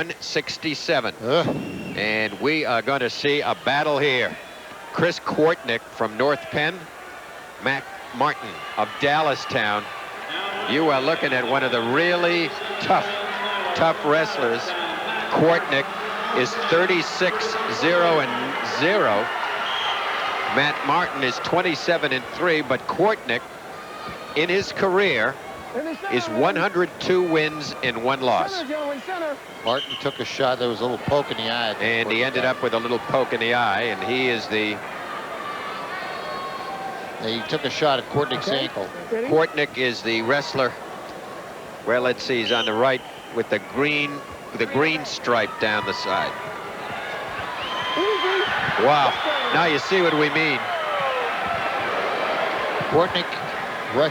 167. And we are going to see a battle here. Chris Kortnick from North Penn, Mac Martin of Dallastown. You are looking at one of the really tough wrestlers. Kortnick is 36-0-0. Matt Martin is 27-3, but Kortnick in his career is 102 wins and 1 loss. Martin took a shot. There was a little poke in the eye. And he ended up with a little poke in the eye, and he is the... He took a shot at Kortnick's ankle. Kortnick is the wrestler. Well, let's see, he's on the right with the green stripe down the side. Wow, now you see what we mean. Kortnick, right.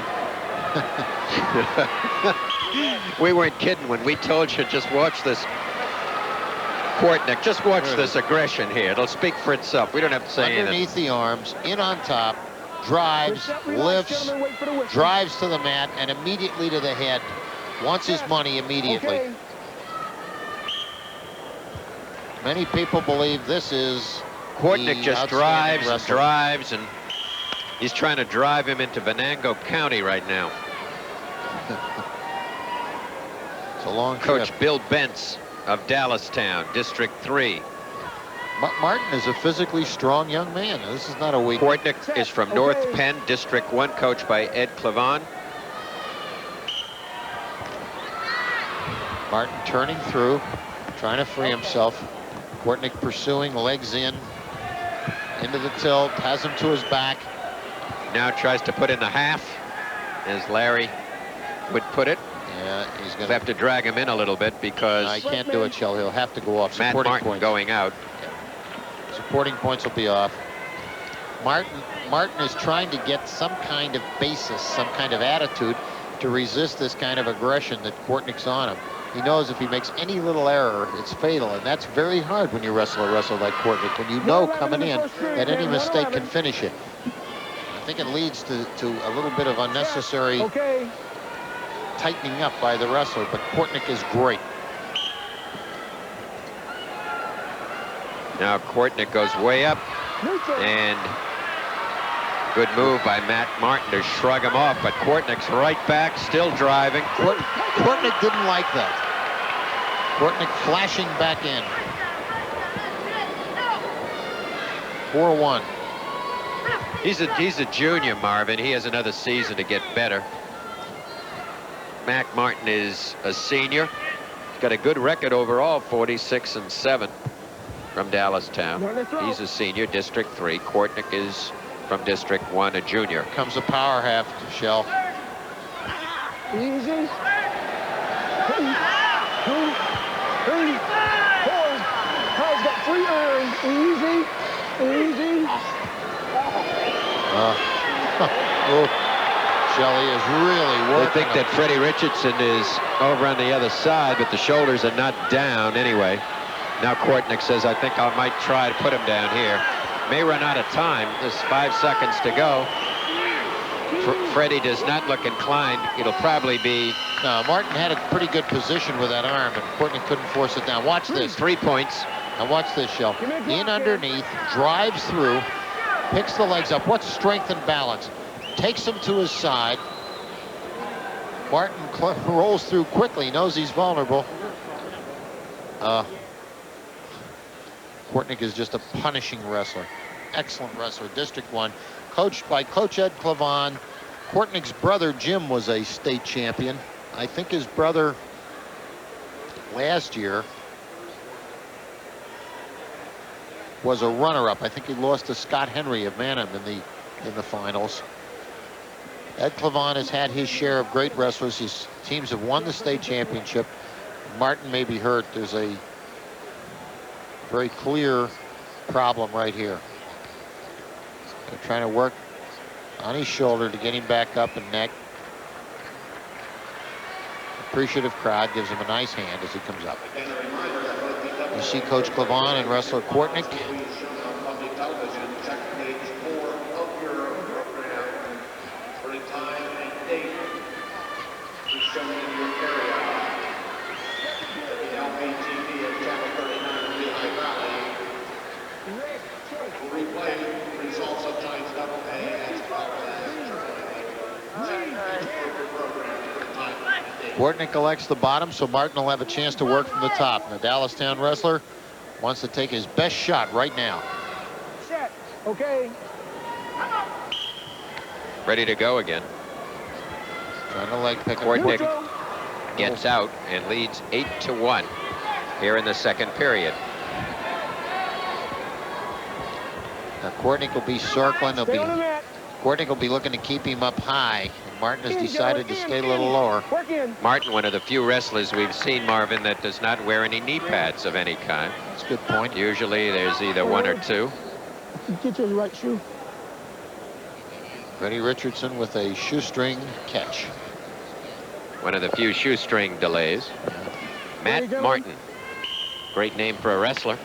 We weren't kidding when we told you, just watch this. Kortnick, just watch this aggression here. It'll speak for itself. We don't have to say anything. Underneath the arms, in on top, drives, lifts, drives to the mat, and immediately to the head. Wants his money immediately. Many people believe this is Kortnick just drives and drives, and he's trying to drive him into Venango County right now. It's a long Coach trip. Bill Bentz of Dallastown, District 3. Martin is a physically strong young man. This is not a weak. Kortnick is from North Penn, District 1, coached by Ed Clavon. Martin turning through, trying to free himself. Kortnick pursuing, legs in, into the tilt, has him to his back. Now tries to put in the half, as Larry would put it. Yeah, he's going to have to drag him in a little bit because... No, he can't do it, Shell. He'll have to go off. Matt Martin points going out. Yeah. Supporting points will be off. Martin is trying to get some kind of basis, some kind of attitude to resist this kind of aggression that Kortnick's on him. He knows if he makes any little error, it's fatal, and that's very hard when you wrestle a wrestler like Kortnick, when you know coming in that any mistake can finish it. I think it leads to a little bit of unnecessary tightening up by the wrestler, but Kortnick is great. Now Kortnick goes way up, and good move by Matt Martin to shrug him off, but Kortnick's right back, still driving. Kortnick didn't like that. Kortnick flashing back in. 4-1. He's a junior, Marvin. He has another season to get better. Mac Martin is a senior. He's got a good record overall, 46-7 from Dallastown. He's a senior, District 3. Kortnick is from District 1, a junior. Comes a power half, Shell. Easy. 2, 3, 4. Kyle's got 3 irons. Easy. Easy. Shelley is really working. They think that Freddie Richardson is over on the other side, but the shoulders are not down anyway. Now Kortnick says, I think I might try to put him down here. May run out of time. There's 5 seconds to go. Freddie does not look inclined. It'll probably be... No, Martin had a pretty good position with that arm, and Kortnick couldn't force it down. Watch this. 3 points. Now watch this, Shell. In underneath, drives through, picks the legs up. What's strength and balance? Takes him to his side. Martin rolls through quickly, knows he's vulnerable. Kortnick is just a punishing wrestler. Excellent wrestler, District 1. Coached by Coach Ed Clavon. Kortnick's brother, Jim, was a state champion. I think his brother last year was a runner-up. I think he lost to Scott Henry of Manham in the finals. Ed Clavon has had his share of great wrestlers. His teams have won the state championship. Martin may be hurt. There's a very clear problem right here. They're trying to work on his shoulder to get him back up and neck. Appreciative crowd gives him a nice hand as he comes up. You see Coach Clavon and wrestler Kortnick. Kortnick elects the bottom, so Martin will have a chance to work from the top. And the Dallastown wrestler wants to take his best shot right now. Set. Okay. Ready to go again. Trying to leg pick. Kortnick gets out and leads 8-1 here in the second period. Now Kortnick will be circling. Kortnick will be looking to keep him up high. And Martin has decided to stay a little lower. Martin, one of the few wrestlers we've seen, Marvin, that does not wear any knee pads of any kind. That's a good point. Usually there's either one or two. Get your right shoe. Freddie Richardson with a shoestring catch. One of the few shoestring delays. Matt Martin. Great name for a wrestler.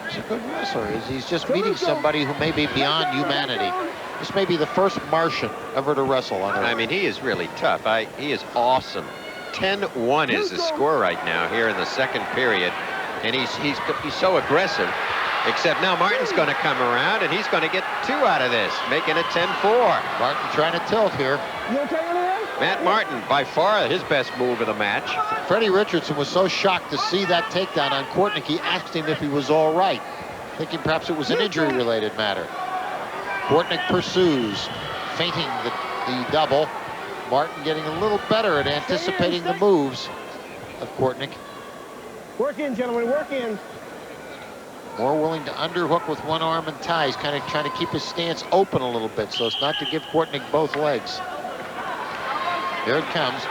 He's a good wrestler. He's just meeting somebody who may be beyond humanity. This may be the first Martian ever to wrestle on it. I mean, he is really tough. He is awesome. 10-1 is the score right now here in the second period. And he's so aggressive. Except now Martin's going to come around and he's going to get 2 out of this, making it 10-4. Martin trying to tilt here. You okay over there? Matt Martin, by far his best move of the match. Freddie Richardson was so shocked to see that takedown on Kortnick, he asked him if he was all right, thinking perhaps it was an injury-related matter. Kortnick pursues, feinting the double. Martin getting a little better at anticipating the moves of Kortnick. Work in, gentlemen, work in. More willing to underhook with one arm and tie. He's kind of trying to keep his stance open a little bit so as not to give Kortnick both legs. Here it comes.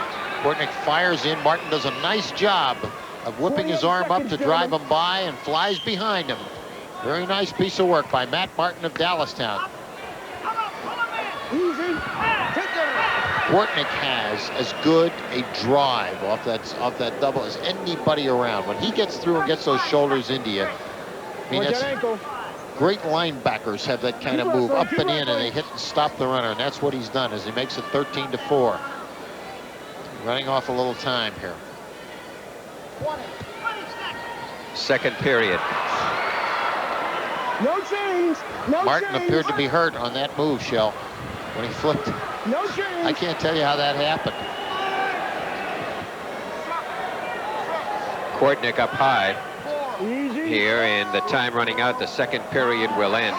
Kortnick fires in. Martin does a nice job of whipping his arm up to drive him by and flies behind him. Very nice piece of work by Matt Martin of Dallastown. Easy. Kortnick has as good a drive off that double as anybody around. When he gets through and gets those shoulders into you, I mean, that's, great linebackers have that kind of move, up and in, and they hit and stop the runner, and that's what he's done as he makes it 13-4. Running off a little time here. Second period. No change. No Martin change. appeared to be hurt on that move, Shell, when he flipped. No change. I can't tell you how that happened. Kortnick up high Easy. here, and the time running out. The second period will end.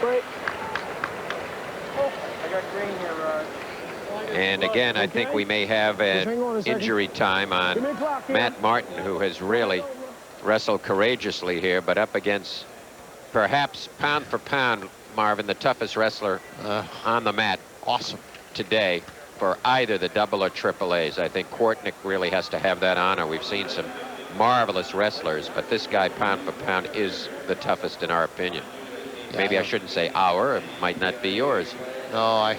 Break. And again, I think we may have an injury time on Matt Martin, who has really wrestled courageously here, but up against perhaps pound for pound, Marvin, the toughest wrestler on the mat today for either the double or triple A's. I think Kortnick really has to have that honor. We've seen some marvelous wrestlers, but this guy pound for pound is the toughest in our opinion. Maybe I shouldn't say our, it might not be yours. No,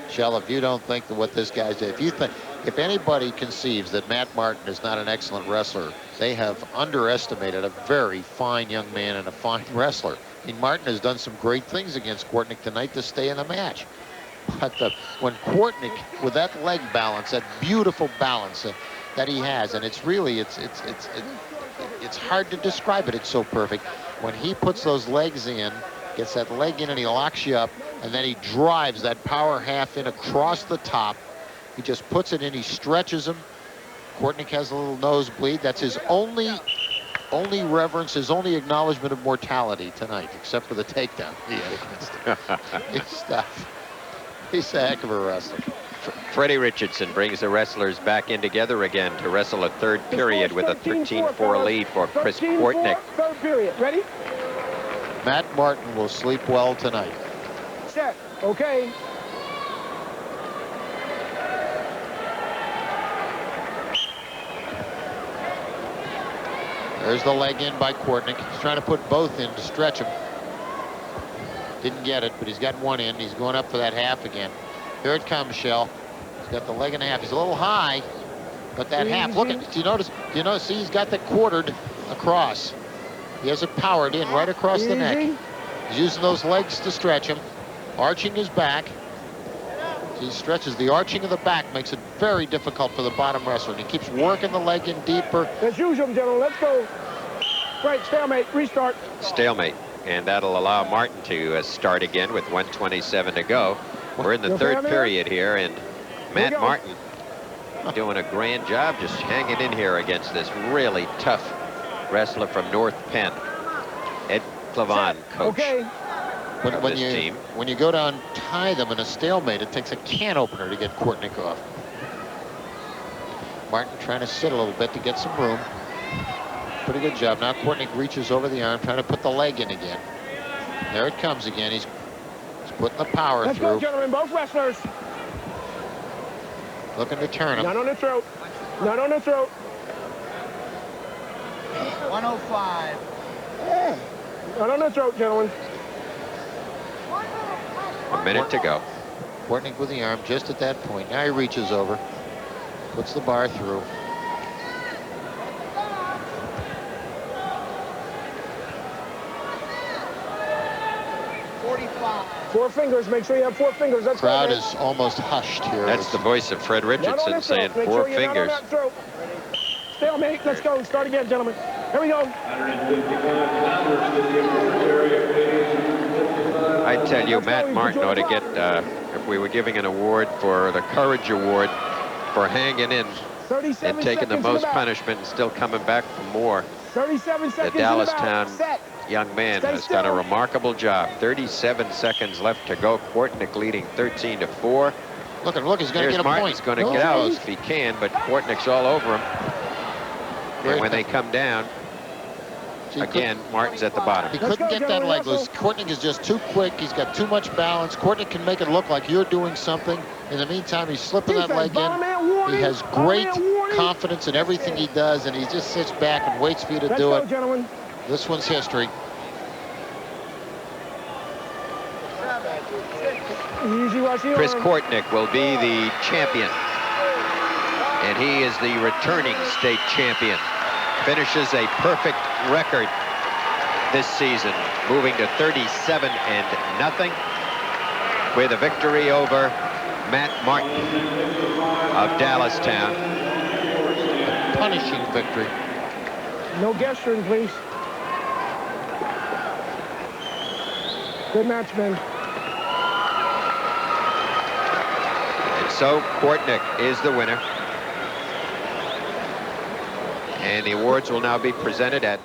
Shell, if you don't think that what this guy's did, if anybody conceives that Matt Martin is not an excellent wrestler, they have underestimated a very fine young man and a fine wrestler. I mean, Martin has done some great things against Kortnick tonight to stay in the match. But when Kortnick, with that leg balance, that beautiful balance that he has, and it's really, it's hard to describe it. It's so perfect. When he puts those legs in, gets that leg in and he locks you up, and then he drives that power half in across the top. He just puts it in, he stretches him. Kortnick has a little nosebleed. That's his only reverence, his only acknowledgement of mortality tonight, except for the takedown he had. He's a heck of a wrestler. Freddie Richardson brings the wrestlers back in together again to wrestle a third period with a 13-4 lead for Chris Kortnick. Third period. Ready? Matt Martin will sleep well tonight. Set. Okay. There's the leg in by Kortnick. He's trying to put both in to stretch him. Didn't get it, but he's got one in. He's going up for that half again. Here it comes, Shell. He's got the leg and a half. He's a little high, but that half, look at, do you notice, see he's got that quartered across. He has it powered in right across the neck. He's using those legs to stretch him, arching his back. He stretches the arching of the back, makes it very difficult for the bottom wrestler. And he keeps working the leg in deeper. Let's use them, gentlemen. Let's go. Right, stalemate, restart. Stalemate, and that'll allow Martin to start again with 1:27 to go. We're in the third period here, and Matt Martin doing a grand job just hanging in here against this really tough wrestler from North Penn. Ed Clavon, coach of this team. When you go to untie them in a stalemate, it takes a can opener to get Kortnick off. Martin trying to sit a little bit to get some room. Pretty good job. Now Kortnick reaches over the arm, trying to put the leg in again. There it comes again. He's putting the power Let's through. go, gentlemen, both wrestlers. Looking to turn him. Not on the throat. Not on the throat. 105. Not on the throat, gentlemen. A minute to go. Kortnick with the arm just at that point. Now he reaches over, puts the bar through. Four fingers. Make sure you have 4 fingers. That's Crowd is almost hushed here. That's the voice of Fred Richardson saying 4 fingers. Stalemate. Let's go. Start again, gentlemen. Here we go. I tell you, Matt Martin ought to get, if we were giving an award for the Courage Award for hanging in and taking the most punishment and still coming back for more. 37 seconds. The Dallastown young man has done a remarkable job. 37 seconds left to go. Kortnick leading 13-4. Look, he's going to get a Martin's point. Going to get out if he can, but Kortnick's all over him. And when they come down, again, Martin's at the bottom. He couldn't get that leg loose. Kortnick is just too quick. He's got too much balance. Kortnick can make it look like you're doing something. In the meantime, he's slipping that leg in. He has great confidence in everything he does, and he just sits back and waits for you to do it. Gentlemen. This one's history. Chris Kortnick will be the champion. And he is the returning state champion. Finishes a perfect record this season, moving to 37-0 with a victory over Matt Martin of Dallastown. A punishing victory. No gesturing, please. Good match, man. And so Kortnick is the winner. And the awards will now be presented at